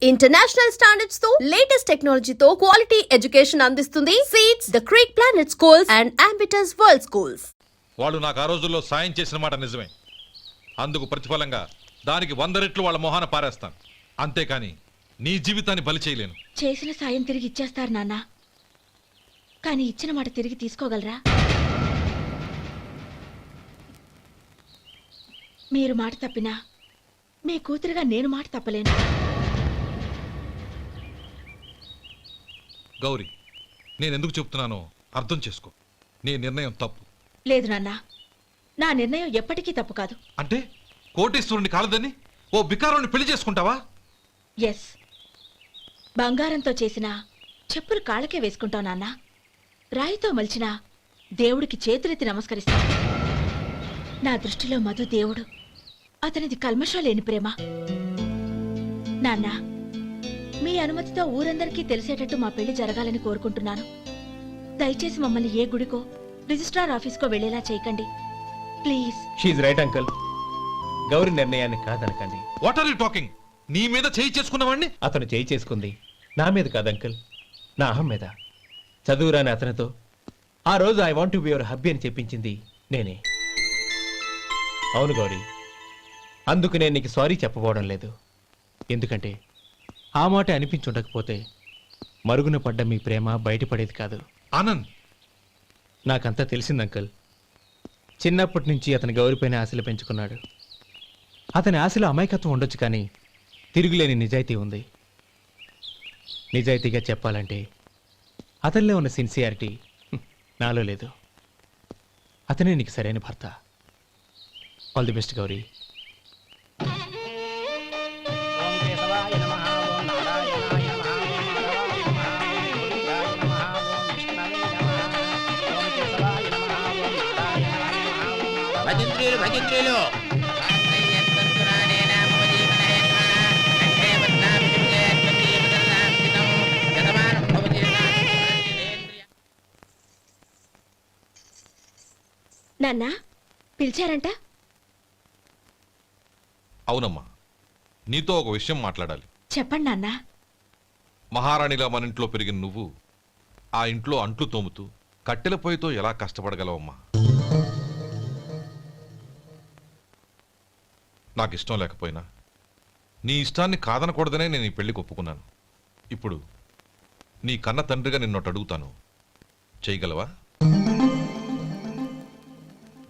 International standards తో latest technology తో quality education అందిస్తుంది seats the creek planet schools and Ambitus world schools. వాళ్ళు నాకు ఆ రోజుల్లో సాయం చేసిన మాట నిజమే. అందుకు ప్రతిఫలంగా దానికి 100 రెట్లు వాళ్ళ మొహాన పారేస్తాను. అంతేకాని నీ జీవితాన్ని బలి చేయలేను. చేసిన సాయం తిరిగి ఇచ్చేస్తారు నాన్న, కానీ ఇచ్చిన మాట తిరిగి తీసుకోగలరా? మీరు మాట తప్పినా మీ కూతురుగా నేను మాట తప్పలేను. గౌరీ, నేనెందుకు చెప్తున్నానో అర్థం చేసుకో. నీ నిర్ణయం తప్పు. లేదు నాన్న, నా నిర్ణయం ఎప్పటికీ తప్పు కాదు. అంటే కోటీశ్వరుని కాలదని ఓ బికారుని పెళ్లి చేసుకుంటావా? ఎస్, బంగారంతో చేసిన చెప్పులు కాళ్ళకే వేసుకుంటావు నాన్న. రాయితో మలిచిన దేవుడికి చేతులెత్తి నమస్కరిస్తాను. నా దృష్టిలో మధు దేవుడు, అతనిది కల్మషం లేని ప్రేమ. నాన్న, మీ అనుమతితో ఊరందరికీ తెలిసేటట్టు మా పెళ్లి జరగాలని కోరుకుంటున్నాను. దయచేసి మమ్మల్ని ఏ గుడికో రిజిస్ట్రార్ ఆఫీస్కో వెళ్లేలా చేయకండి ప్లీజ్. షీఈ్ రైట్ అంకుల్. గౌరీ నిర్ణయాన్ని కాదనకండి. What are you talking? నీ మీద చేయి చేసుకున్నవాడిని అతను చేయి చేసుకుంది నా మీద కాదు అంకుల్, నా అహం మీద. చదువురాని అతనితో ఆ రోజు I want to be your hubby అని చెప్పించింది నేనే. అవును గౌరీ, అందుకు నేను నీకు సారీ చెప్పబోవడం లేదు. ఎందుకంటే ఆ మాట అనిపించుండకపోతే మరుగున పడ్డ మీ ప్రేమ బయటపడేది కాదు. ఆనంద్, నాకంతా తెలిసింది అంకుల్. చిన్నప్పటి నుంచి అతని గౌరీపైన ఆశలు పెంచుకున్నాడు. అతని ఆశలో అమాయకత్వం ఉండొచ్చు, కానీ తిరుగులేని నిజాయితీ ఉంది. నిజాయితీగా చెప్పాలంటే అతనిలో ఉన్న సిన్సియారిటీ నాలో లేదు. అతనే నీకు సరైన భర్త. All the best Gauri. భజంత్రీలు నాన్న, పిలిచారంట? అవునమ్మా, నీతో ఒక విషయం మాట్లాడాలి. చెప్పండి నాన్న. మహారాణిలా మన ఇంట్లో పెరిగిన నువ్వు ఆ ఇంట్లో అంట్లు తోముతూ కట్టెల పొయ్యితో ఎలా కష్టపడగలవమ్మా? నాకు ఇష్టం లేకపోయినా నీ ఇష్టాన్ని కాదనకూడదనే నేను ఈ పెళ్లికి ఒప్పుకున్నాను. ఇప్పుడు నీ కన్న తండ్రిగా నిన్నొట్టు అడుగుతాను, చేయగలవా?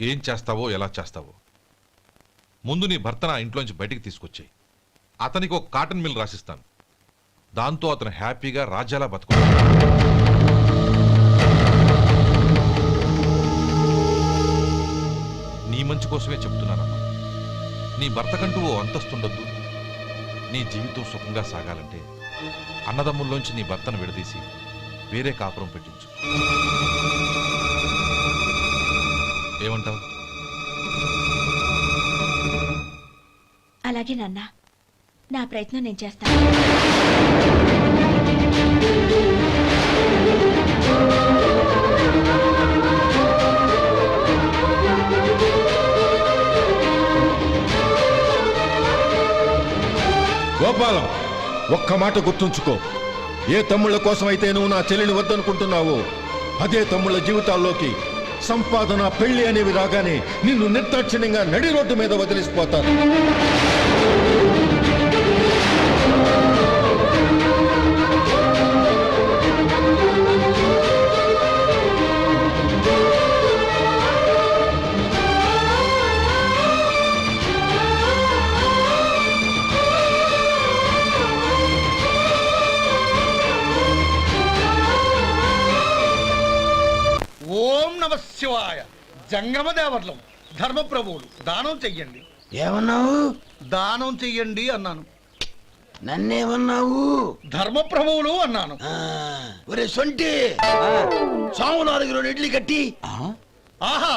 ఏం చేస్తావో, ఎలా చేస్తావో ముందు నీ భర్తను ఆ ఇంట్లోంచి బయటికి తీసుకొచ్చాయి. అతనికి ఒక కాటన్ మిల్ రాసిస్తాను. దాంతో అతను హ్యాపీగా రాజ్యాలా బతుకుతాడు. నీ మంచి కోసమే చెప్తున్నానమ్మా. నీ భర్తకంటూ ఓ అంతస్తుండొద్దు. నీ జీవితం సుఖంగా సాగాలంటే అన్నదమ్ముల్లోంచి నీ భర్తను విడదీసి వేరే కాపురం పెట్టించు. ఏమంటావు? అలాగే నాన్న, నా ప్రయత్నం నేను చేస్తాను. గోపాలం, ఒక్క మాట గుర్తుంచుకో. ఏ తమ్ముళ్ళ కోసం అయితే నువ్వు నా చెల్లిని వద్దనుకుంటున్నావో అదే తమ్ముళ్ళ జీవితాల్లోకి సంపాదన, పెళ్లి అనేవి రాగానే నిన్ను నిర్దాక్షిణ్యంగా నడి రోడ్డు మీద వదిలిసిపోతారు. ఓం నమ శివాయ. జంగమదేవర్లం, ధర్మప్రభువులు, దానం చెయ్యండి. ఏమన్నావు? దానం చెయ్యండి అన్నాను. నన్నేమన్నావు? ధర్మప్రభువులు అన్నాను. ఒరే సొంటి, సాము 4 ఇడ్లీ కట్టి. ఆహా ఆహా,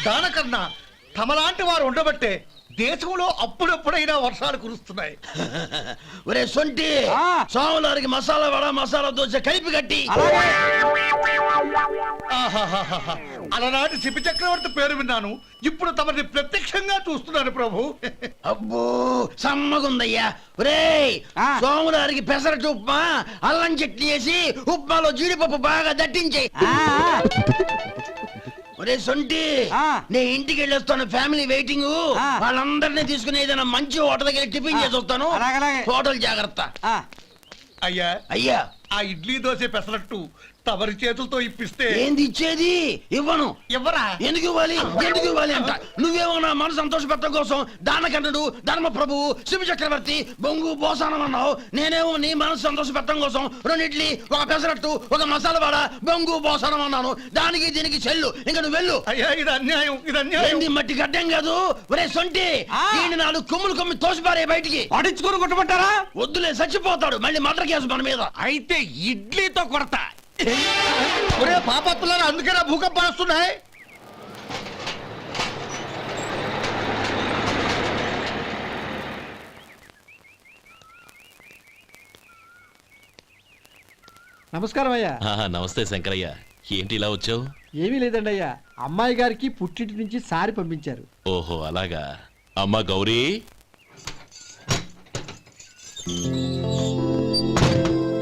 దానకన్నా తమలాంటి వారు ఉండబట్టే దేశంలో అప్పుడప్పుడైనా వర్షాలు కురుస్తున్నాయి. ఒరే సొంటి సోమవారికి మసాలా వడ మసాలా దోశ కలిపి కట్టి. ఆహాహాహా. అలనాటి శిపి చక్రవర్తి పేరు విన్నాను, ఇప్పుడు తమని ప్రత్యక్షంగా చూస్తున్నాను ప్రభు. అబ్బో సమ్మగుందయ్యా. ఒరే సోమవారికి పెసరట్టు ఉప్మా అల్లం చట్నీ వేసి ఉప్మాలో జీడిపప్పు బాగా దట్టించే. ఒరే సొంటి నేను ఇంటికి వెళ్ళొస్తాను, ఫ్యామిలీ వెయిటింగ్. వాళ్ళందరినీ తీసుకుని ఏదైనా మంచి హోటల్ దగ్గర టిఫిన్ చేసి వస్తాను. హోటల్ జాగ్రత్త. అయ్యా అయ్యా ఆ ఇడ్లీ దోశ పెసరట్టు తమరి చేతులతో ఇప్పిస్తే. ఏంది ఇచ్చేది? ఇవ్వను. ఎవరా? ఎందుకు ఇవ్వాలి? ఎందుకు ఇవ్వాలి అంట. నువ్వేమన్నా మన సంతోష పెట్టడం కోసం దానకంటుడు ధర్మ ప్రభువు శివ చక్రవర్తి బొంగు బోసానం అన్నావు. నేనేమో నీ మనసు సంతోష పెట్టడం కోసం 2 ఇడ్లీ ఒక పెసరట్టు ఒక మసాలా వాడ బొంగు బోసానం అన్నాను. దానికి దీనికి చెల్లు. ఇంకా నువ్వు వెళ్ళు. అయ్యా ఇది అన్యాయం, ఇది అన్యాయం. ఏంది మట్టి గడ్డం కాదు. ఒరే సొంటి ఈయన 4 కొమ్ములు తోసిపారే బయటికి. పడించుకుని కొట్టమంటారా? వద్దులే చచ్చిపోతాడు. మళ్ళీ మర్డర్ కేసు మన మీద. అయితే ఇడ్లీతో కొడతా. ఒరే పాపత్తులారా, అందుకేనా భూకంపాలు వస్తున్నాయి? నమస్కారం అయ్యా. నమస్తే శంకరయ్య, ఏంటి ఇలా వచ్చావు? ఏమీ లేదండి అయ్యా, అమ్మాయి గారికి పుట్టింటి నుంచి సారి పంపించారు. ఓహో అలాగా. అమ్మా గౌరీ,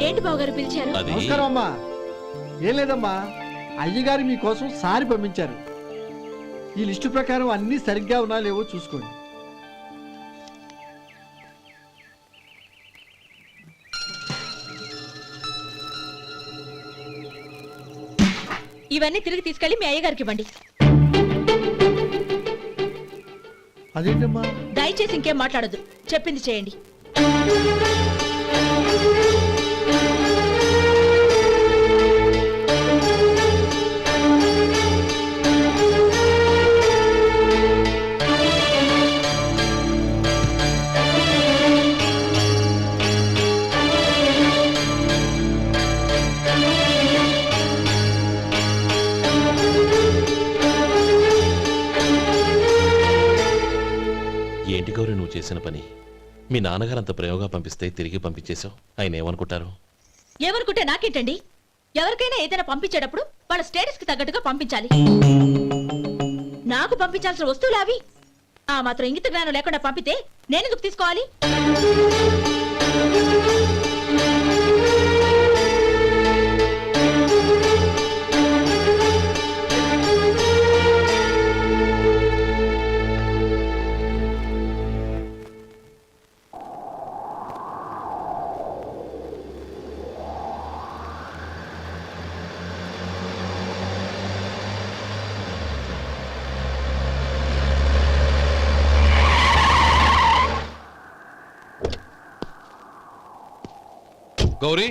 ఏంటి బావగారు పిలిచారు? అది నమస్కారం అమ్మా. ఏం లేదమ్మా, అయ్యగారు మీకోసం సారి పంపించారు. ఈ లిస్టు ప్రకారం అన్ని సరిగ్గా ఉన్నా లేవో చూసుకోండి. ఇవన్నీ తిరిగి తీసుకెళ్లి మీ అయ్యగారికి ఇవ్వండి. అదేంటమ్మా? దయచేసి ఇంకేం మాట్లాడొద్దు, చెప్పింది చేయండి. ఏంటి గౌరీ నువ్వు చేసిన పని? మీ నాన్నగారు అంత ప్రేమగా పంపిస్తే తిరిగి పంపించేశావు. ఆయన ఏమనుకుంటారు? ఎవరుకుంటే నాకేంటండి? ఎవరికైనా ఏదైనా పంపించేటప్పుడు వాళ్ళ స్టేటస్ కి తగ్గట్టుగా పంపించాలి. నాకు పంపించాల్సిన వస్తువులు అవి. ఆ మాత్రం ఇంగిత జ్ఞానం లేకుండా పంపితే నేనెందుకు తీసుకోవాలి? గౌరీ,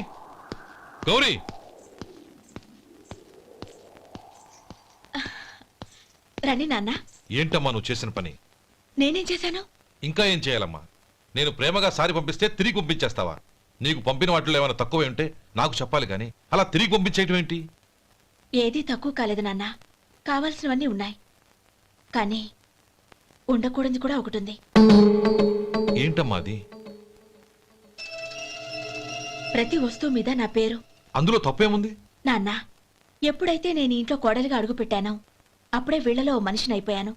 గౌరీ, రండి నాన్న. ఏంటమ్మా నువ్వు చేసిన పని? నేనేం చేశాను? ఇంకా ఏం చేయాలమ్మా? నేను ప్రేమగా సారి పంపిస్తే తిరిగి పంపించేస్తావా? నీకు పంపిన వాటిలో ఏమైనా తక్కువ ఉంటే నాకు చెప్పాలి కానీ అలా తిరిగి పంపించేయటం ఏంటి? ఏదీ తక్కువ కాలేదు నాన్న, కావాల్సినవన్నీ ఉన్నాయి. కానీ ఉండకూడదు కూడా ఒకటి ఉంది. ఏంటమ్మా అది? ప్రతి వస్తువు మీద నా పేరు. అందులో తప్పేముంది? నాన్న, ఎప్పుడైతే నేను ఇంట్లో కోడలిగా అడుగు పెట్టానో అప్పుడే వీళ్లలో ఓ మనిషిని అయిపోయాను.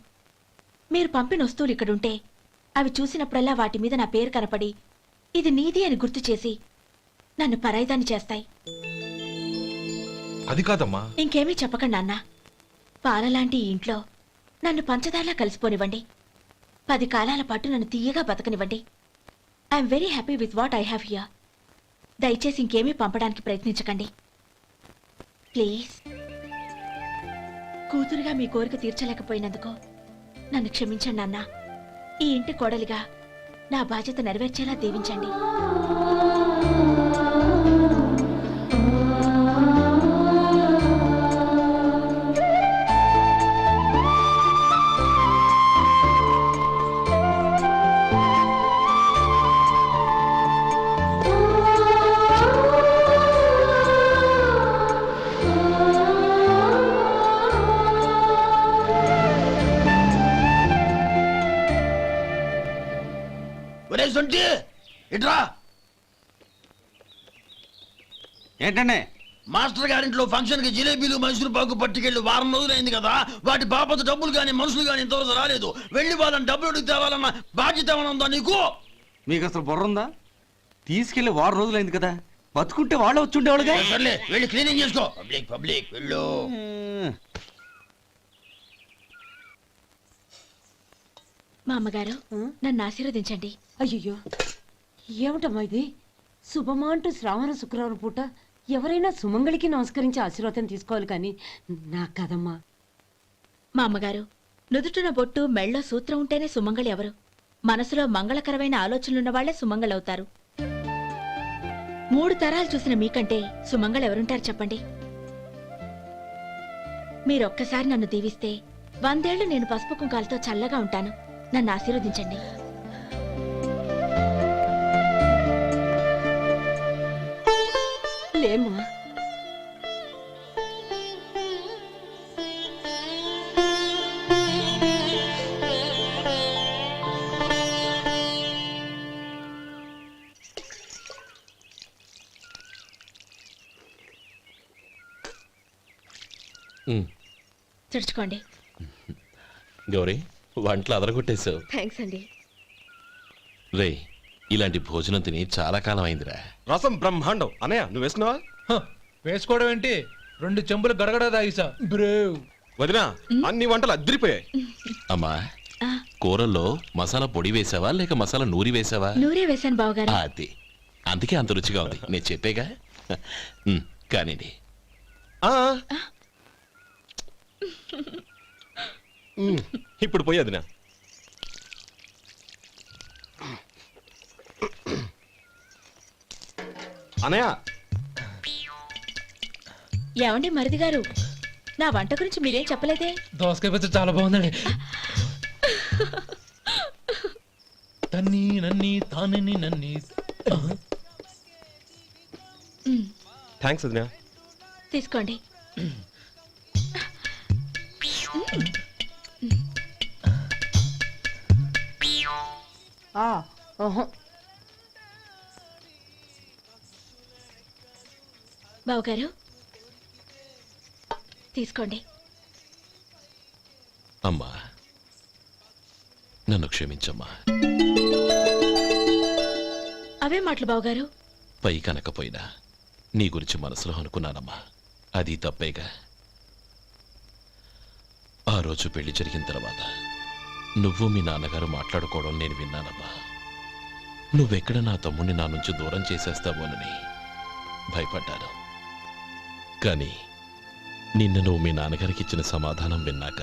మీరు పంపిన వస్తువులు ఇక్కడుంటే అవి చూసినప్పుడల్లా వాటి మీద నా పేరు కనపడి ఇది నీది అని గుర్తు చేసి నన్ను పరాయిదాన్ని చేస్తాయి. అది కాదమ్మా. ఇంకేమీ చెప్పకండి నాన్న. పాలలాంటి ఈ ఇంట్లో నన్ను పంచదారలా కలిసిపోనివ్వండి. 10 కాలాల పాటు నన్ను తీయగా బతకనివ్వండి. I'm very happy with what I have here. దయచేసి ఇంకేమీ పంపడానికి ప్రయత్నించకండి ప్లీజ్. కూతురుగా మీ కోరిక తీర్చలేకపోయినందుకు నన్ను క్షమించండి నాన్న. ఈ ఇంటి కోడలిగా నా బాధ్యత నెరవేర్చేలా దీవించండి. ఇట్రా. ఏంటండి మాస్టర్ గారింట్లో ఫంక్షన్ కి జిలేబీలు మైసూరు పాకు పట్టుకెళ్ళి వారం రోజులైంది కదా, వాటి బాపత డబ్బులు కానీ మనుషులు కానీ ఇంతవరకు రాలేదు. వెళ్ళి వాళ్ళని డబ్బులు అడిగి తేవాలన్న బాధ్యత ఏమైనా ఉందా నీకు? మీకు అసలు బుర్ర ఉందా? తీసుకెళ్లి వారం రోజులైంది కదా, బతుకుంటే వాళ్ళు వచ్చి ఉండేవాళ్ళుగా. సర్లే వెళ్ళి క్లీనింగ్ చేసుకో. పబ్లిక్ పబ్లిక్ వెళ్ళు. మా అమ్మగారు నన్ను ఆశీర్వదించండి. అయ్యో ఏమిటమ్మా ఇది? శుభమా అంటూ శ్రావణ శుక్రవారం పూట ఎవరైనా సుమంగళికి నమస్కరించి ఆశీర్వాదం తీసుకోవాలి కానీ నాకు కదమ్మా. మా అమ్మగారు నుదుటిన బొట్టు మెళ్ళో సూత్రం ఉంటేనే సుమంగళి ఎవరు? మనసులో మంగళకరమైన ఆలోచనలున్న వాళ్లే సుమంగళవుతారు. 3 తరాలు చూసిన మీకంటే సుమంగళ ఎవరుంటారు చెప్పండి? మీరొక్కసారి నన్ను దీవిస్తే 100 ఏళ్లు నేను పసుపు కుంకాలతో చల్లగా ఉంటాను. నన్ను ఆశీర్వదించండి. లేమ్మా, తుడుచుకోండి. గౌరీ వంటలు అదరగొట్టేశావు. థ్యాంక్స్ అండి. రే ఇలాంటి భోజనం తిని చాలా కాలం అయిందిరా. రసం బ్రహ్మాండం. అనయ్య నువ్వు వేసుకున్నావా? వేసుకోవడం ఏంటి? 2 చెంబులు గడగడ తాగిసా బ్రేవ్. వదినా అన్ని వంటలు అద్దరిపోయాయి. అమ్మా కూరల్లో మసాలా పొడి వేసావా లేక మసాలా నూరి వేసావా? నూరే వేశాను బావగారు. అది అందుకే అంత రుచిగా ఉంది. నేను చెప్పేగా. కానివ్వండి. ఇప్పుడు పోయి వదినా. అనయ్య ఏమండి మరిది గారు, నా వంట గురించి మీరేం చెప్పలేదే? దోసకాయ పచ్చడి చాలా బాగుందండి. తన్ని నన్ని తానని నన్ని. థ్యాంక్స్ వదినా. తీసుకోండి. బావగారు తీసుకోండి. అమ్మా నన్ను క్షమించమ్మా. అవే మాటలు బావగారు. పై కనకపోయినా నీ గురించి మనసులో అనుకున్నానమ్మా. అది తప్పేగా. ఆ రోజు పెళ్లి జరిగిన తర్వాత నువ్వు మీ నాన్నగారు మాట్లాడుకోవడం నేను విన్నానమ్మా. నువ్వెక్కడ నా తమ్ముడిని నా నుంచి దూరం చేసేస్తావోనని భయపడ్డాను. కానీ నిన్న నువ్వు మీ నాన్నగారికి ఇచ్చిన సమాధానం విన్నాక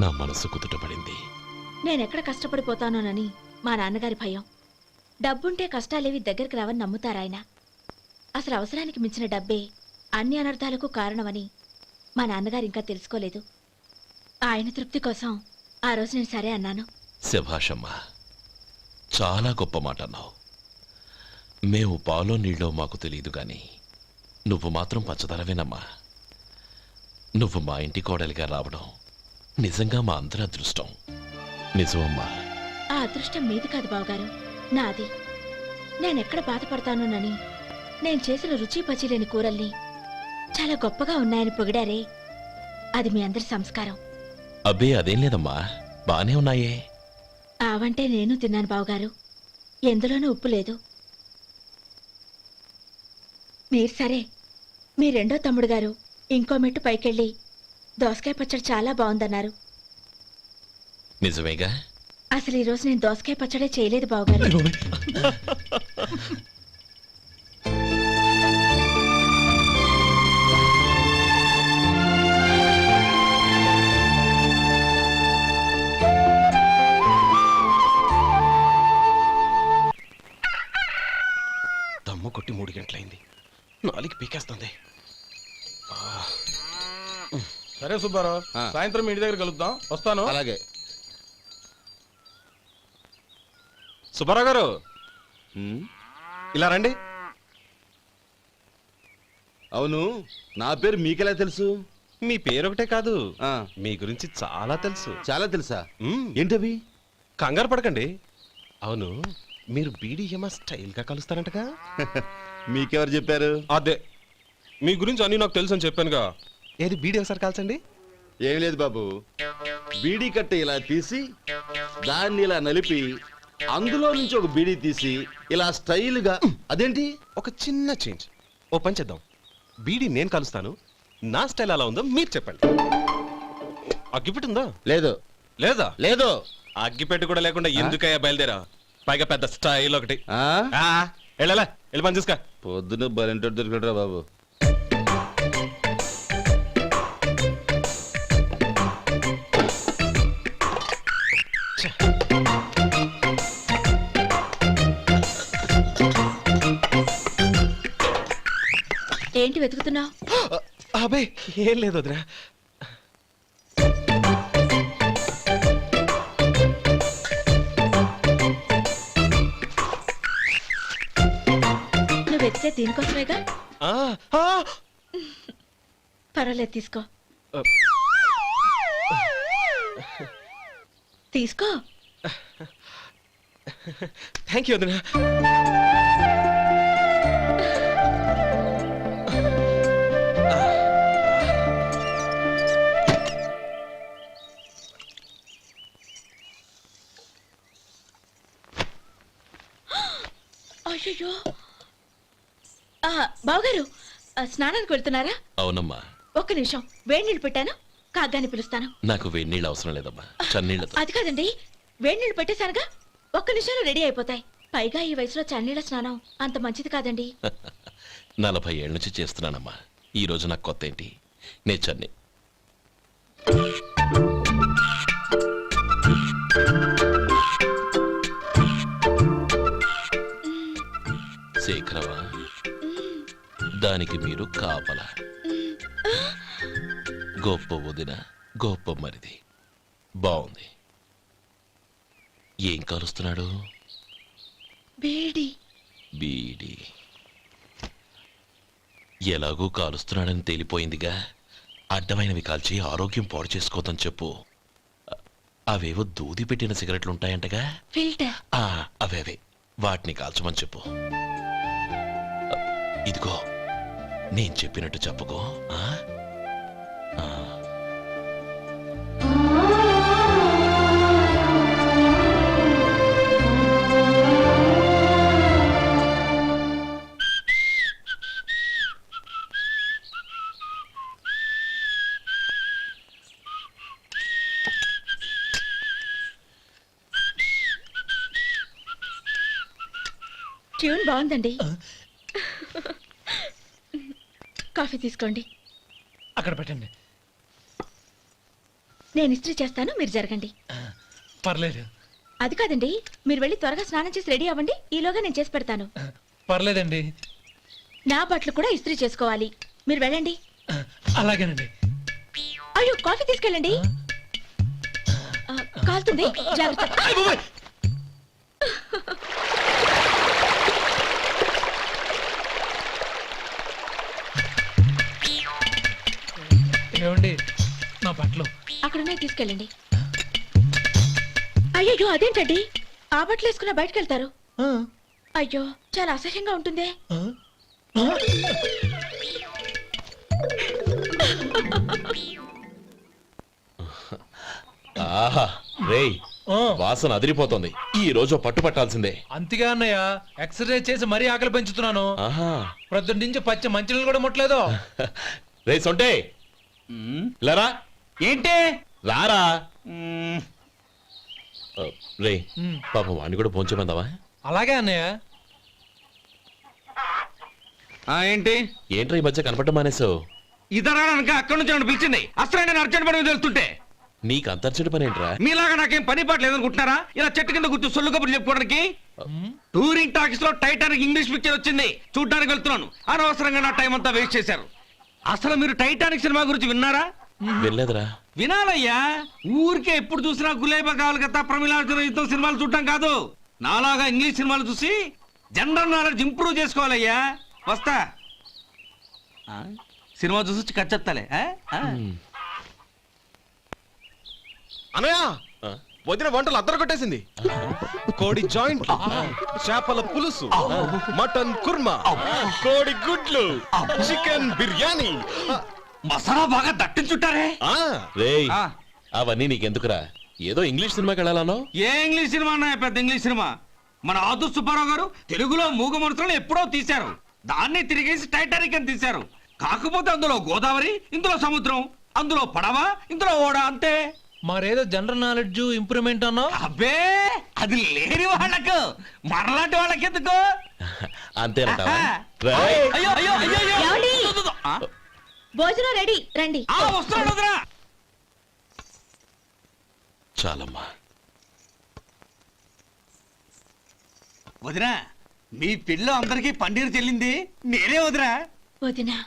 నా మనసు కుదుటపడింది. నేనెక్కడ కష్టపడిపోతానోనని మా నాన్నగారి భయం. డబ్బుంటే కష్టాలేవి దగ్గరికి రావని నమ్ముతారాయన. అసలు అవసరానికి మించిన డబ్బే అన్ని అనర్థాలకు కారణమని మా నాన్నగారు ఇంకా తెలుసుకోలేదు. ఆయన తృప్తి కోసం ఆ రోజు నేను సరే అన్నాను. శభాషమ్మా, చాలా గొప్ప మాట అన్నావు. మేము పాలో నీళ్ళో మాకు తెలియదు గాని నువ్వు మాత్రం పచ్చదనవేనమ్మా. నువ్వు మా ఇంటి కోడలిగా రావడం నిజంగా మా అందరి అదృష్టం. నిజమమ్మా. ఆ అదృష్టం మీది కాదు బావగారు, నాది. నేనెక్కడ బాధపడతానోనని నేను చేసిన రుచి పచిలేని కూరల్ని చాలా గొప్పగా ఉన్నాయని పొగిడారే, అది మీ అందరి సంస్కారం. అబ్బే అదేం లేదమ్మా, బానే ఉన్నాయే. ఆవంటే నేను తిన్నాను బావగారు, ఎందులోనూ ఉప్పు లేదు. మీరు సరే, మీ రెండో తమ్ముడు గారు ఇంకో మెట్టు పైకెళ్ళి దోసకాయ పచ్చడి చాలా బాగుందన్నారు. నిజమేగా? అసలు ఈరోజు నేను దోసకాయ పచ్చడే చేయలేదు బావగారు. దమ్ము కొట్టి 3 గంటలైంది. 4కి పీకేస్తుంది. సరే సుబ్బారావు, సాయంత్రం ఇంటి దగ్గర కలుద్దాం. వస్తాను. అలాగే. సుబ్బారావు గారు ఇలా రండి. అవును, నా పేరు మీకెలా తెలుసు? మీ పేరు ఒకటే కాదు, మీ గురించి చాలా తెలుసు. చాలా తెలుసా? మ్మ్. ఏంటవి? కంగారు పడకండి. అవును, మీరు బీడీఎం స్టైల్ గా కలుస్తారంటగా? మీకెవరు చెప్పారు? అదే మీ గురించి అన్ని నాకు తెలుసు అని చెప్పానుగా. ఏది బీడీ ఒకసారి కాల్చండి. ఏం లేదు బాబు, బీడీ కట్ట ఇలా తీసి దాన్ని ఇలా నలిపి అందులో నుంచి ఒక బీడీ తీసి ఇలా స్టైల్గా. అదేంటి? ఒక చిన్న చేంజ్. ఓ పని చేద్దాం, బీడీ నేను కలుస్తాను, నా స్టైల్ అలా ఉందో మీరు చెప్పండి. అగ్గిపెట్టి ఉందా? లేదు. లేదా? లేదు. అగ్గిపెట్టి కూడా లేకుండా ఎందుకయ్యా బయలుదేరా? పైగా పెద్ద స్టైల్ ఒకటి. ఆ? వెళ్ళాలా, వెళ్ళి పని చూసుకో. పొద్దున బలింటోడు దొరికడరా బాబు. ఏంటి వెతుకుతున్నావు? అబే ఏం లేదు వదినా. నువ్వు వెతికే దీనికోసమేగా. ఆ, ఆ, పర్వాలేదు, తీసుకో. తీసుకో. థ్యాంక్ యూ వదినా. అయ్యో, బావగారు స్నానానికి వెళ్తున్నారా? అవునమ్మా. ఒక్క నిమిషం, వేడి నీళ్ళు పెట్టాను, కాగ్గాని పిలుస్తాను. నాకు వేడినీళ్ళు అవసరం లేదమ్మా, చన్నీళ్ళతో. అది కాదండి, వేడి నీళ్ళు పెట్టేశానుగా, ఒక్క నిమిషంలో రెడీ అయిపోతాయి. పైగా ఈ వయసులో చన్నీళ్ళ స్నానం అంత మంచిది కాదండి. 40 ఏళ్ళ నుంచి చేస్తున్నానమ్మా. ఈ రోజు నాకు కొత్త ఏంటి? నే చన్ని. శేఖరవా, దానికి మీరు కాపలా. గొప్ప వదిన, గొప్ప మరిది. బాగుంది. ఏం కాలుస్తున్నాడు? బీడి. బీడి ఎలాగూ కాలుస్తున్నాడని తేలిపోయిందిగా. అడ్డమైనవి కాల్చి ఆరోగ్యం పాడు చేసుకోదని చెప్పు. అవేవో దూది పెట్టిన సిగరెట్లుంటాయంటగా. ఫిల్టర్. అవే వాటిని కాల్చమని చెప్పు. ఇదిగో నేను చెప్పినట్టు చెప్పుకో. ట్యూన్ బాగుందండి. కాఫీ తీసుకోండి. అక్కడ పెట్టండి. నేను ఇస్త్రీ చేస్తాను, మీరు జరగండి. పర్లేదు. అది కాదండి, మీరు వెళ్ళి త్వరగా స్నానం చేసి రెడీ అవ్వండి, ఈలోగా నేను చేసి పెడతాను. పర్లేదండి. నా బట్టలు కూడా ఇస్త్రీ చేసుకోవాలి, మీరు వెళ్ళండి. అలాగేనండి. అయ్యో, కాఫీ తీసుకెళ్ళండి. కాలుతుంది, జాగ్రత్త. ఏమండి, నా బట్టలు అక్కడున్నాయి, తీసుకెళ్ళండి. అయ్యో, అదేంటండి, ఆ బట్టలు వేసుకున్న బయటకు వెళ్తారు? అయ్యో, చాలా అసహ్యంగా ఉంటుందే. ఆహా రేయ్, వాసన అదిరిపోతుంది. ఈ రోజు పట్టు పట్టాల్సిందే. అంతగా అన్నయ్య, ఎక్సర్సైజ్ చేసి మరీ ఆకలి పెంచుతున్నాను. ఆహా, ప్రొద్దున నుంచి పచ్చ మంచినీళ్ళు కూడా ముట్టలేదు. రే సొంటే, లరా. ఏంటి? రారా. రే పాపం వాణ్ణి కూడా పోంచమందావా? అలాగే అన్నయ్య. ఏంటి? ఏంట్రా ఈ మధ్య కనపడటం మానేసావు? ఇతరా అక్కడి నుంచి నన్ను పిలిచింది. అసలు నేను అర్జెంట్ పని మీద వెళ్తుంటే నీకు అంతర్చడి పని ఏంట్రా? మీలాగా నాకేం పని పాట లేదనుకుంటున్నారా? ఇలా చెట్టు కింద కూర్చో సొల్లు కబుర్లు చెప్పుకోవడానికి. టూరింగ్ టాకీస్ లో టైటానిక్ ఇంగ్లీష్ పిక్చర్ వచ్చింది, చూడ్డానికి వెళ్తున్నాను. అనవసరంగా నా టైం అంతా వేస్ట్ చేశారు. అసలు మీరు టైటానిక్ సినిమా గురించి విన్నారా? వెళ్ళలేదురా. వినాలయ్యా, ఊరికే ఎప్పుడు చూసినా గులేబా కావాలి కదా, ప్రమిళార్జున యుద్ధం సినిమాలు చూడటం కాదు. నాలాగా ఇంగ్లీష్ సినిమాలు చూసి జనరల్ నాలెడ్జ్ ఇంప్రూవ్ చేసుకోవాలయ్యా. వస్తా. సినిమా చూసి కచ్చెత్తాలే. అనయా, వదిన వంటలు అద్దరు కొట్టేసింది. కోడి జాయింట్, చేపల పులుసు, మటన్ కుర్మా, కోడి గుడ్లు, చికెన్ బిర్యానీ. మసాలా బాగా దట్టించుంటారే. రేయ్ అవన్నీ నీకెందుకురా? ఏదో ఇంగ్లీష్ సినిమాకి వెళ్ళాలనో? ఏ ఇంగ్లీష్ సినిమా అన్నా పెద్ద ఇంగ్లీష్ సినిమా. మన ఆదు సుబ్బారావు గారు తెలుగులో మూగ మనుషులను ఎప్పుడో తీశారు. దాన్ని తిరిగేసి టైటానిక్ అని తీశారు. కాకపోతే అందులో గోదావరి, ఇందులో సముద్రం, అందులో పడవ, ఇందులో ఓడ, అంతే. మరేదో జనరల్ నాలెడ్జ్ ఇంప్రూవ్మెంట్ అన్నా? అబ్బే అది లేని వాళ్ళకు, మరలాంటి వాళ్ళకి ఎందుకు? అంతేనంటావా? అయ్యో అయ్యో అయ్యో అయ్యో. ఏమండి? ఆ? భోజనం రెడీ రండి. వస్తున్నాడు వదరా. చాలమ్మా. వదినా, మీ పిల్ల అందరికీ పన్నీరు చెల్లింది నేనే వదినా. వదినా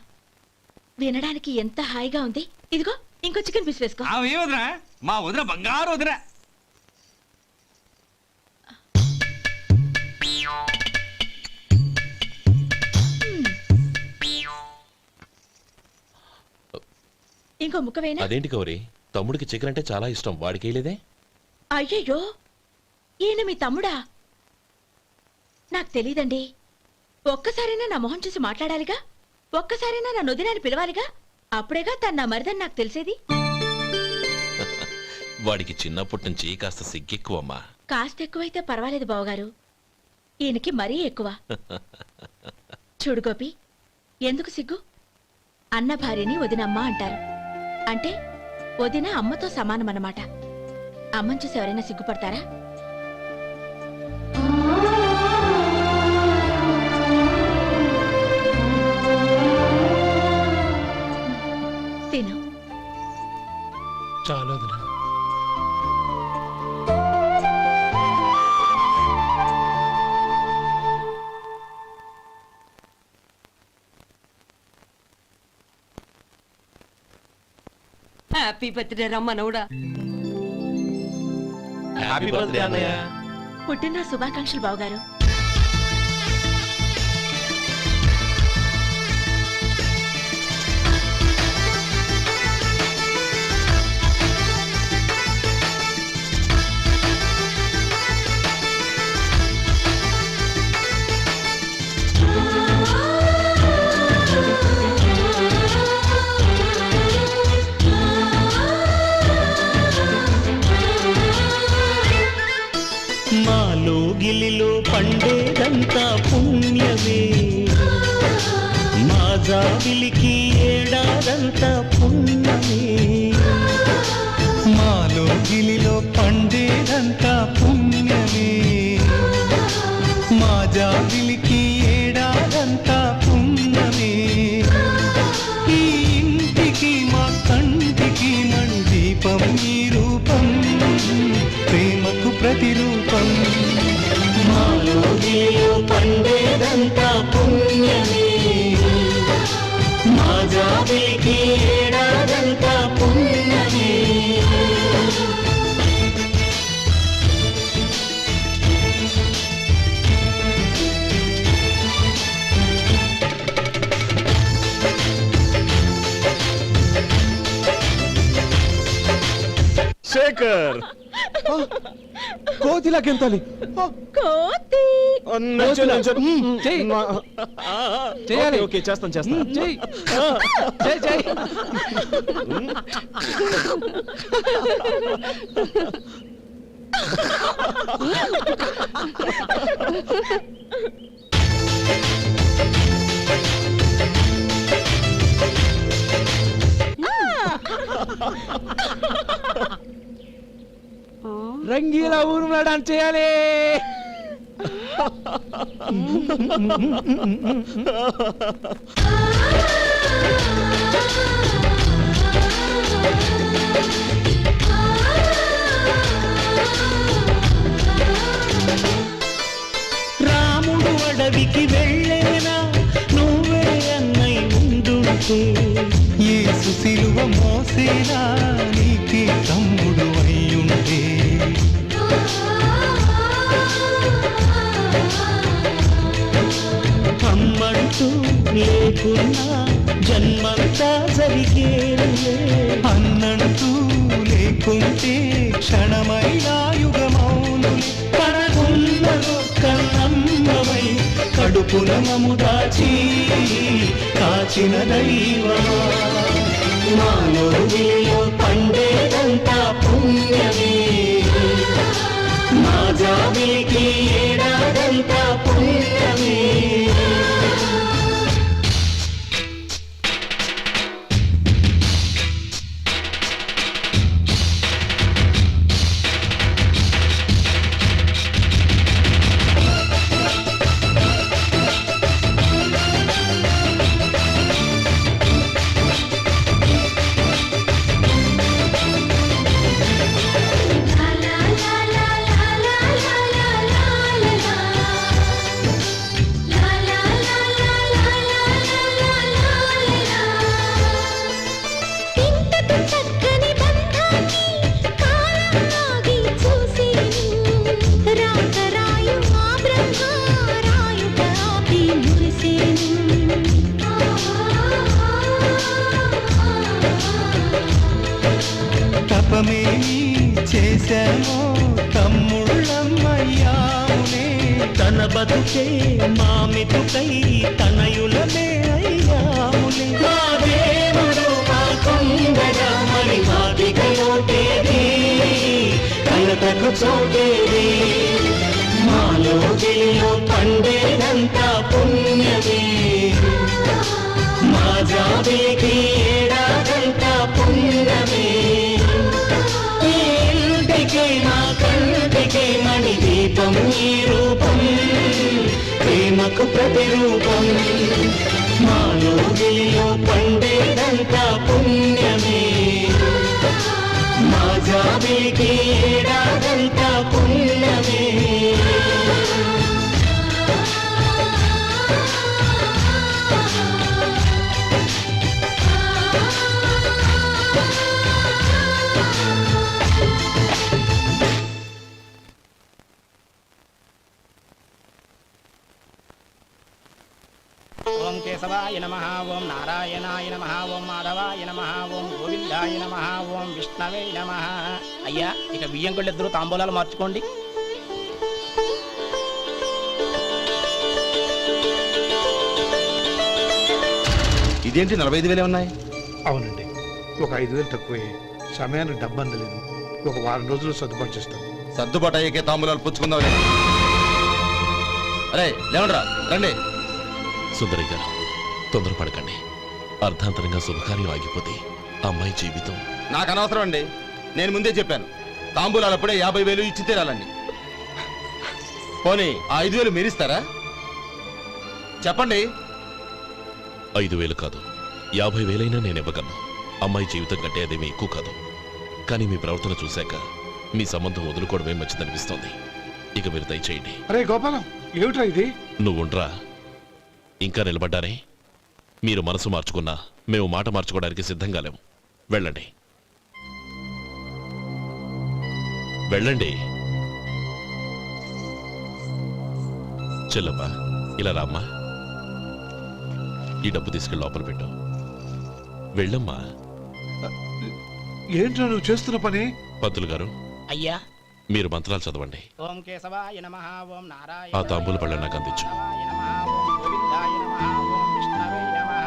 వినడానికి ఎంత హాయిగా ఉంది. ఇదిగో ఇంకో చికెన్ పీస్ వేసుకో. ఏ వదినా, మా వదిన బంగారు వదినా. ఇంకో ముక్క వేయనా? అదేంటి గౌరీ, తమ్ముడికి చికెన్ అంటే చాలా ఇష్టం, వాడికి వేయలేదే? అయ్యయ్యో ఈయన మీ తమ్ముడా? నాకు తెలీదండి. ఒక్కసారైనా నా మొహం చూసి మాట్లాడాలిగా, ఒక్కసారైనా నా నొదినాన్ని పిలవాలిగా, అప్పుడేగా తన నా మరిదని నాకు తెలిసేది. వాడికి చిన్నప్పటి నుంచి కాస్త సిగ్గెక్కువమ్మా. కాస్త ఎక్కువైతే పర్వాలేదు బావగారు, ఈయనకి మరీ ఎక్కువ. చూడు గోపి, ఎందుకు సిగ్గు? అన్న భార్యని వదినమ్మ అంటారు. అంటే వదిన అమ్మతో సమానమన్నమాట. అమ్మని చూసి ఎవరైనా సిగ్గుపడతారా? తిను. చాలా వదినా. హ్యాపీ బర్త్డే రమ్మనవుడా. హ్యాపీ బర్త్డే అన్నయ్య. పుట్టినరోజు శుభాకాంక్షలు బావగారు. మాలో గిలిలో పండేదంతా పుణ్యమే, మా జాబిలికి ఏడాదంతా పుణ్యమే. మాలో గిలిలో పండేదంతా పుణ్యమే, మా జాబిలికి ఏడాదంతా పుణ్యమే. ఈ ఇంటికి మా కంటికి మణి దీపం ఈ రూపం, ప్రేమకు ప్రతిరూపం. మాలో గిలిలో పండేదంతా పుణ్యమే, మా జాబిలికి ఏడాదంతా పుణ్యమే. శేఖర్, కోతిలా గెంతాలి. కోతి చేయాలి. ఓకే చేస్తాను చేస్తాను. చెయ్. చెయ్, చెయ్. రంగీలా ఊరు డాన్స్ చేయాలి. రాముడు అడవికి వెళ్ళేనా, నువ్వే అన్నై ఉండుంటే. యేసు సిలువ మోసేనా, నీకే తమ్ముడు అయ్యుండే. అమ్మంటూ లేకున్నా జన్మంతా జరిగేలే, అన్నంటూ లేకుంటే క్షణమైనా యుగమౌనులే కడగున్నలో కన్నమ్మవై కడుపున మము దాచి కాచిన దైవమా మానవుడిలో పండేదంతా పుణ్యమే మా జాబిలికి ఏడాదంతా పుణ్యమే తపమేమి చేశామో తమ్ముళ్ళమ్మయ్యామునే తన బతుకే మామితుకై తనయులమే అయ్యాములే మా దేవుడు మాకుండగా మరి మాదిగలోటేది కలతకు చోటేది మాలో గిలిలో పండేదంతా పుణ్యమే మా జాబిలికి ఏడాదంతా పుణ్యమే ఇంటికి మా కంటికి మణి దీపం ఈ రూపం ప్రేమకు ప్రతిరూపం మాలో గిలిలో పండేదంతా పుణ్యమే మా జాబిలికి ఏడాదంతా పుణ్యమే ఓం కేశవాయ నమః ఓం నారాయణాయ నమః ఓం మాధవాయ నమః ఓం గోవిందాయ నమః ఓం విష్ణవే నమః. అయ్యా ఇక బియ్యం కొళ్ళు ఇద్దరు తాంబూలాలు మార్చుకోండి. ఇదేంటి 45,000 ఉన్నాయి? అవునండి, ఒక 5,000 తక్కువే. సమయానికి డబ్బు అందలేదు. ఒక వారం రోజులు సర్దుబాటు చేస్తాం. సర్దుబాటు అయ్యకే తాంబూలాలు పుచ్చుకుందాం. అరే లేవండ్రా రండి. సుందరి గారు తొందరపడకండి. అర్ధాంతరంగా శుభకార్యం ఆగిపోతే అమ్మాయి జీవితం. నాకు అనవసరం అండి, నేను ముందే చెప్పాను. తాంబూలాలు అప్పుడే 50,000 ఇచ్చి తీరాలండి. పోనీ ఆ 5,000 మీరిస్తారా? చెప్పండి. 5,000 కాదు, 50,000 నేను ఇవ్వగలను. అమ్మాయి జీవితం కంటే అదేమీ ఎక్కువ కాదు. కానీ మీ ప్రవర్తన చూశాక మీ సంబంధం వదులుకోవడమే మంచిదనిపిస్తోంది. ఇక మీరు దయచేయండి. అరే గోపాలం, ఏమిట్రా ఇది? నువ్వుండ్రా. ఇంకా నిలబడ్డారే? మీరు మనసు మార్చుకున్నా మేము మాట మార్చుకోవడానికి సిద్ధంగా లేము. వెళ్ళండి వెళ్ళండి. చెల్లమ్మా ఇలా రామ్మా. ఈ డబ్బు తీసుకెళ్ళి లోపల పెట్టు. వెళ్ళమ్మా. ఏంట్రా నువ్వు చేస్తున్న పని? పంతులు గారు అయ్యా మీరు మంత్రాలు చదవండి. ఓం కేశవాయ నమః ఓం నారాయణ ఆ తాంబూల పళ్ళ నాకు అందించు. గోవిందాయ నమః ఓం విష్ణవే నమః.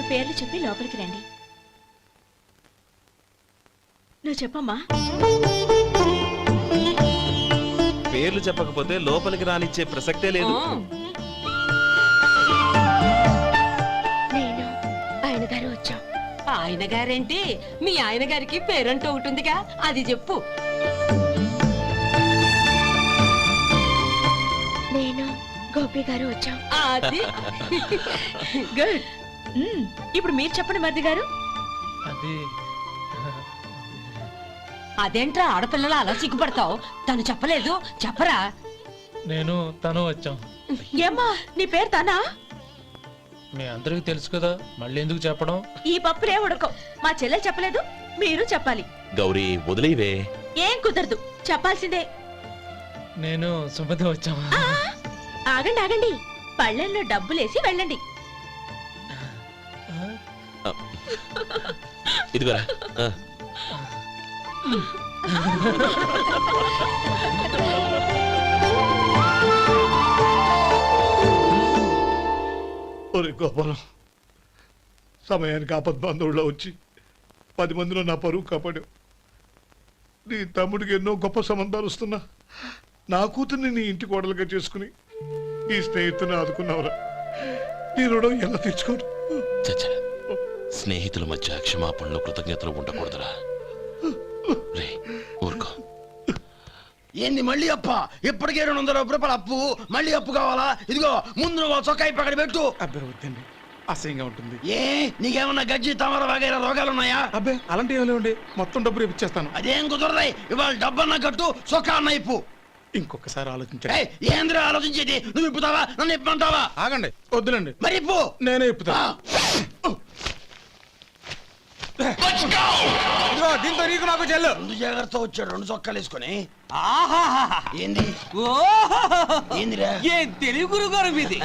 పేర్లు చెప్పి లోపలికి రండి. నువ్వు చెప్పమ్మా. పేర్లు చెప్పకపోతే లోపలికి రానిచ్చే ప్రసక్తే లేదు. నేను ఆయన గారు వచ్చాం. ఆయన గారేంటి? మీ ఆయన గారికి పేరంటూ ఒకటిందిగా, అది చెప్పు. నేను గోపి గారు వచ్చాం. అది గుడ్. ఇప్పుడు మీరు చెప్పండి మరిది గారు. అది అదేంట్రా ఆడపిల్లలు అలా సిగ్గుపడతావు? తను చెప్పలేదు, చెప్పరా? నేను తను వచ్చాం. ఏమ్మా నీ పేరు తానా? మీ అందరికి తెలుసు కదా, మళ్ళీ ఎందుకు చెప్పడం? ఈ పప్పులే ఉడకం. మా చెల్లెలు చెప్పలేదు, మీరు చెప్పాలి. గౌరీ వదిలేవే. ఏం కుదరదు, చెప్పాల్సిందే. నేను సుమతి వచ్చాం. ఆ, ఆగండి ఆగండి, పళ్ళెంలో డబ్బులేసి వెళ్ళండి. ఇదిగోరా. ఒరే గోపాలం, సమయానికి ఆపద్బాంధవుల్లో వచ్చి 10 మందిలో నా పరువు కాపాడావు. నీ తమ్ముడికి ఎన్నో గొప్ప సంబంధాలు వస్తున్నా నా కూతుర్ని నీ ఇంటి కోడలుగా చేసుకుని ఈ స్నేహితుని ఆదుకున్నావురా. నీ రుణం ఎలా తీర్చుకోరు? చచ్చా, స్నేహితుల మధ్య క్షమాపణలు కృతజ్ఞతలు ఉండకూడదురా. రే ఊరుకో. ఏంది మళ్ళీ అప్ప? ఇప్పటికే 200 రూపాయల అప్పు, మళ్ళీ అప్పు కావాలా? ఇదిగో ముందు నువ్వు చొక్కా పక్కన పెట్టు. అబ్బే వద్దండి, అసహ్యంగా ఉంటుంది. ఏ నీకేమన్నా గజ్జి తమర వగైరా రోగాలున్నాయా? అబ్బే అలాంటి ఏమీ లేవండి, మొత్తం డబ్బు రేపు ఇచ్చేస్తాను. అదేం కుదరదాయి. ఇవాళ డబ్బన్నా కట్టు, చొక్కా అన్న ఇప్పు. ఇంకొకసారి ఆలోచించండి. ఏయ్, ఏంద్రా ఆలోచించేది? నువ్వు ఇప్పుతావా, నన్ను ఇప్పమంటావా? ఆగండి, వద్దులండి, మరి ఇప్పు. నేనే ఇప్పుతా. దీంతో నీకు నాకు చెల్లు. ముందు జాగ్రత్త వచ్చాడు 2 చొక్కాలు వేసుకొని. ఏంది ఏందిరా? ఏ తెలుగు గురుగారు మీది?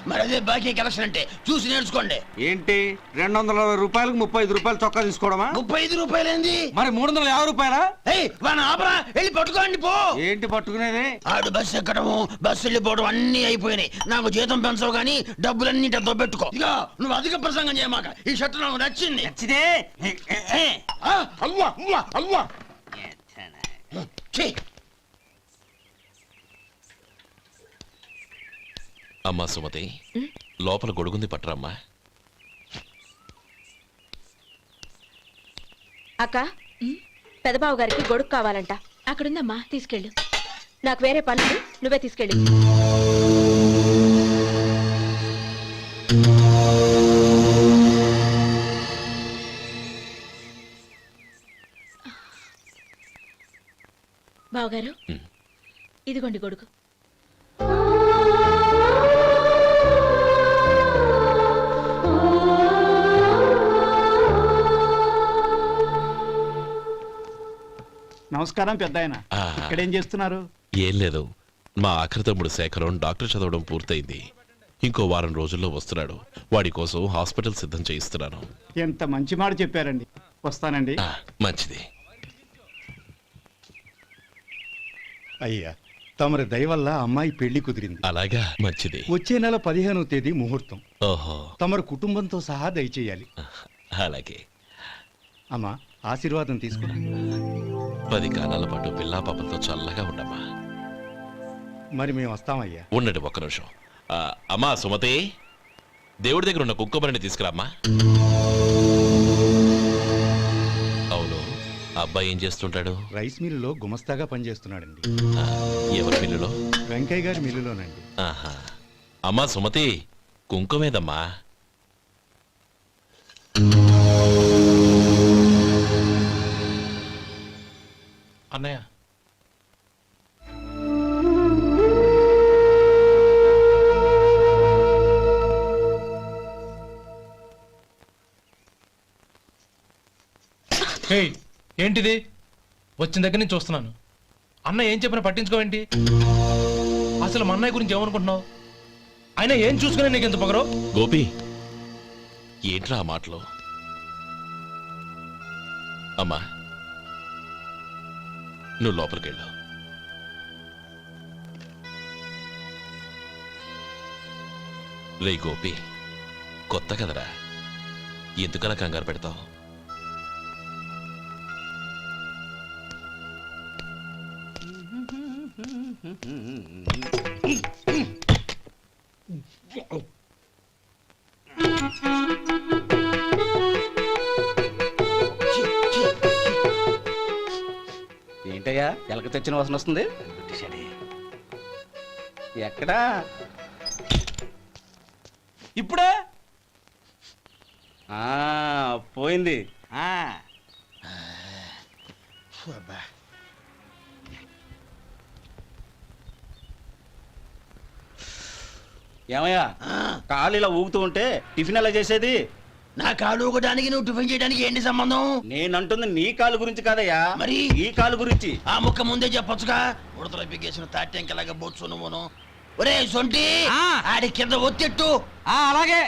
మరి అదే బాకీ కలెక్షన్ అంటే చూసి నేర్చుకోండి. ఏంటి 220 రూపాయలకు 35 రూపాయలు చొక్కా తీసుకోవడమా? 35 రూపాయలు ఏంది? మరి 350 రూపాయలా? ఏయ్ వాడిని ఆపరా, వెళ్ళి పట్టుకోండి పో. ఏంటి పట్టుకునేది? ఆడు బస్సు ఎక్కడము, బస్సు వెళ్ళిపోవడం అన్ని అయిపోయినాయి. నాకు జీతం పెంచవు గానీ డబ్బులన్నీ దొబ్బెట్టుకో. ఇక నువ్వు అధిక ప్రసంగం చేయమాక. ఈ షర్ట్ నాకు నచ్చింది. నచ్చితే అల్వా అల్వా అల్వా. ఛీ. అమ్మా సుమతి, లోపల గొడుగుంది పట్టరమ్మా. అక్క, పెదబాబు గారికి గొడుగు కావాలంట. అక్కడుందమ్మా, తీసుకెళ్ళు. నాకు వేరే పనులు, నువ్వే తీసుకెళ్ళి. బావగారు, ఇదిగోండి గొడుగు. నమస్కారం పెద్ద ఆయన. ఇక్కడేం చేస్తున్నారు? ఏం లేదు, మా ఆఖరి తమ్ముడు శేఖరం డాక్టర్ చదవడం పూర్తయింది. ఇంకో వారం రోజుల్లో వస్తున్నాడు. వాడి కోసం హాస్పిటల్ సిద్ధం చేయిస్తున్నాను. ఎంత మంచి మాట చెప్పారండి. వస్తానండి. మంచిది. అయ్యా, తమరి దయ వల్ల అమ్మాయి పెళ్లి కుదిరింది. అలాగా, మంచిది. వచ్చే నెల 15వ తేదీ ముహూర్తం. ఓహో, తమరు కుటుంబంతో సహా దయచేయాలి. అలాగే. అమ్మా, ఆశీర్వాదం తీసుకురా. 10 కాలాల పాటు పిల్లా పాపలతో చల్లగా ఉండమ్మా. మరి మేము వస్తామయ్యా. ఉండండి ఒక్క నిమిషం. అమ్మా సుమతి, దేవుడి దగ్గర ఉన్న కుక్కబరిని తీసుకురామ్మా. అవును, అబ్బాయి ఏం చేస్తుంటాడు? రైస్ మిల్లులో గుమస్తాగా పనిచేస్తున్నాడండి. ఎవరి మిల్లులో? వెంకయ్య గారి మిల్లులోనండి. ఆహా. అమ్మా సుమతి, కుంకుమేదమ్మా? అన్నయ్య, ఏంటిది? వచ్చిన దగ్గర నుంచి చూస్తున్నాను. అన్న ఏం చెప్పినా పట్టించుకోవేంటి? అసలు మా అన్నయ్య గురించి ఏమనుకుంటున్నావు? అయినా ఏం చూసుకునే నీకు ఎంత పొగరు? గోపి, ఏంట్రా ఆ మాటలు? అమ్మా, నువ్వు లోపలికెళ్ళు. రే గోపి, కొత్త కదరా, ఎందుకలా కంగారు పెడతావు? ఏంటయ్యా ఎలక తెచ్చిన వాసన వస్తుంది? ఎక్కడా? ఇప్పుడే పోయింది. అబ్బా. ఏమయ్యా కాలు ఇలా ఊగుతూ ఉంటే టిఫిన్ ఎలా చేసేది? నా కాలు ఊగడానికి నువ్వు టిఫిన్ చేయడానికి ఏంటి సంబంధం? నేనంటుంది నీ కాలు గురించి కాదయ్యా, మరి ఈ కాలు గురించి. ఆ ముక్క ముందే చెప్పొచ్చుగా. ఉడతలో బిగ్గేసిన తాట్యంకలాగా బొచ్చు నువ్వును. ఒరే సొంటి, ఆడి కింద ఒత్తెట్టు. అలాగే.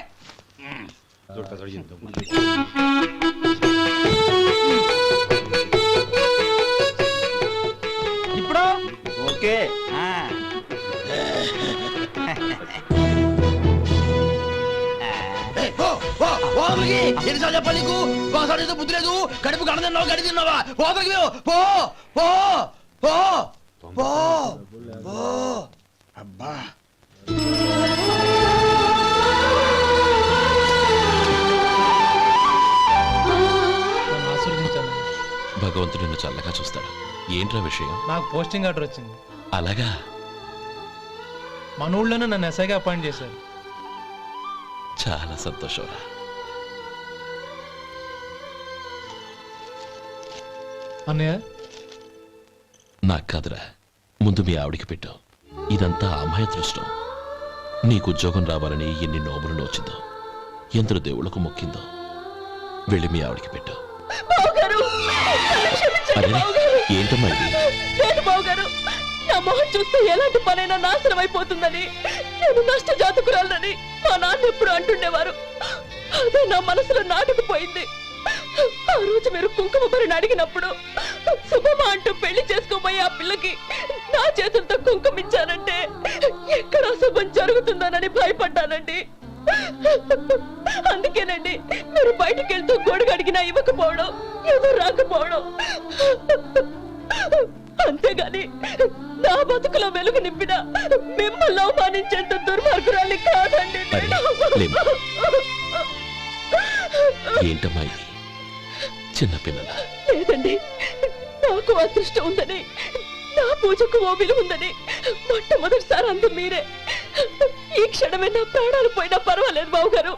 ఇప్పుడు ఓకే. ఏయ్, పో, పో, పో అవతలికి. ఎన్నిసార్లు చెప్పాలి నీకు? ఒకసారి ఏదో బుద్ధి లేదు. కడుపు గడ తిన్నావా, గడి తిన్నావా? పో అవతలికి పో, పో, పో, పో, పో. అబ్బా. భగవంతుడు నిన్ను చల్లగా చూస్తాడు. ఏంట్రా విషయం? నాకు పోస్టింగ్ ఆర్డర్ వచ్చింది. అలాగా? మన ఊళ్ళోనే నన్ను ఎస్ఐగా అపాయింట్ చేశారు. చాలా సంతోషంరా. అన్నయ్య, నాకు కాదురా, ముందు మీ ఆవిడికి పెట్టు. ఇదంతా అమ్మాయి అదృష్టం. నీకు ఉద్యోగం రావాలని ఎన్ని నోములు నోచిందో, ఎందరు దేవుళ్లకు మొక్కిందో. వెళ్ళి మీ ఆవిడికి పెట్టు. అరే, ఏంటమ్మా ఇది? లేదు బావగారు, నా మొహం చూస్తే ఎలాంటి పనైనా నాశనం అయిపోతుందని, నేను నష్ట జాతకురాలని మా నాన్న ఎప్పుడు అంటుండేవారు. అదే నా మనసులో నాటుకుపోయింది. ఆ రోజు మీరు కుంకుమ భరిని అడిగినప్పుడు శుభమా అంటూ పెళ్లి చేసుకోబోయే ఆ పిల్లకి నా చేతులతో కుంకుమ ఇచ్చానంటే ఎక్కడ శుభం జరుగుతుందోనని భయపడ్డానండి. అందుకేనండి మీరు బయటికి వెళ్తూ గొడుగు అడిగినా ఇవ్వకపోవడం, ఎవరు రాకపోవడం. అంతేగాని నా బతుకులో వెలుగు నింపిన మిమ్మల్ని అవమానించేంత దుర్మార్గురాలి కాదండి నేను. ఏంటమ్మా ఇది? చిన్నపిల్లల లేదండి, నాకు అదృష్టం ఉందని, నా పూజకు ఓ విలువ ఉందని మొట్టమొదటిసారి అందు మీరే. ఈ క్షణమే నా ప్రాణాలు పోయినా పర్వాలేదు బావగారు,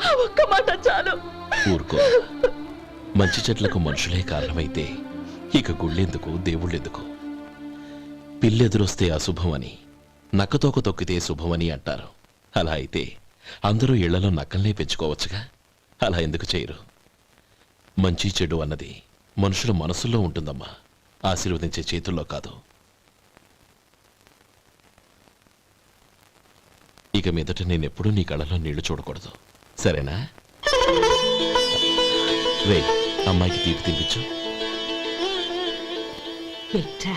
ఆ ఒక్క మాట చాలు. ఊరుకో. మంచి చెట్లకు మనుషులే కారణమైతే ఇక గుళ్ళెందుకు, దేవుళ్ళెందుకు? పిల్లెదురొస్తే అశుభమని, నక్కతోక తొక్కితే శుభమని అంటారు. అలా అయితే అందరూ ఇళ్లలో నక్కల్నే పెంచుకోవచ్చుగా. అలా ఎందుకు చేయరు? మంచి చెడు అన్నది మనుషుల మనసుల్లో ఉంటుందమ్మా, ఆశీర్వదించే చేతుల్లో కాదు. ఇక మీదట నేనెప్పుడూ నీ కళ్ళలో నీళ్లు చూడకూడదు, సరేనా? రే, అమ్మాయికి తీపి తినిపించు. పెట్టా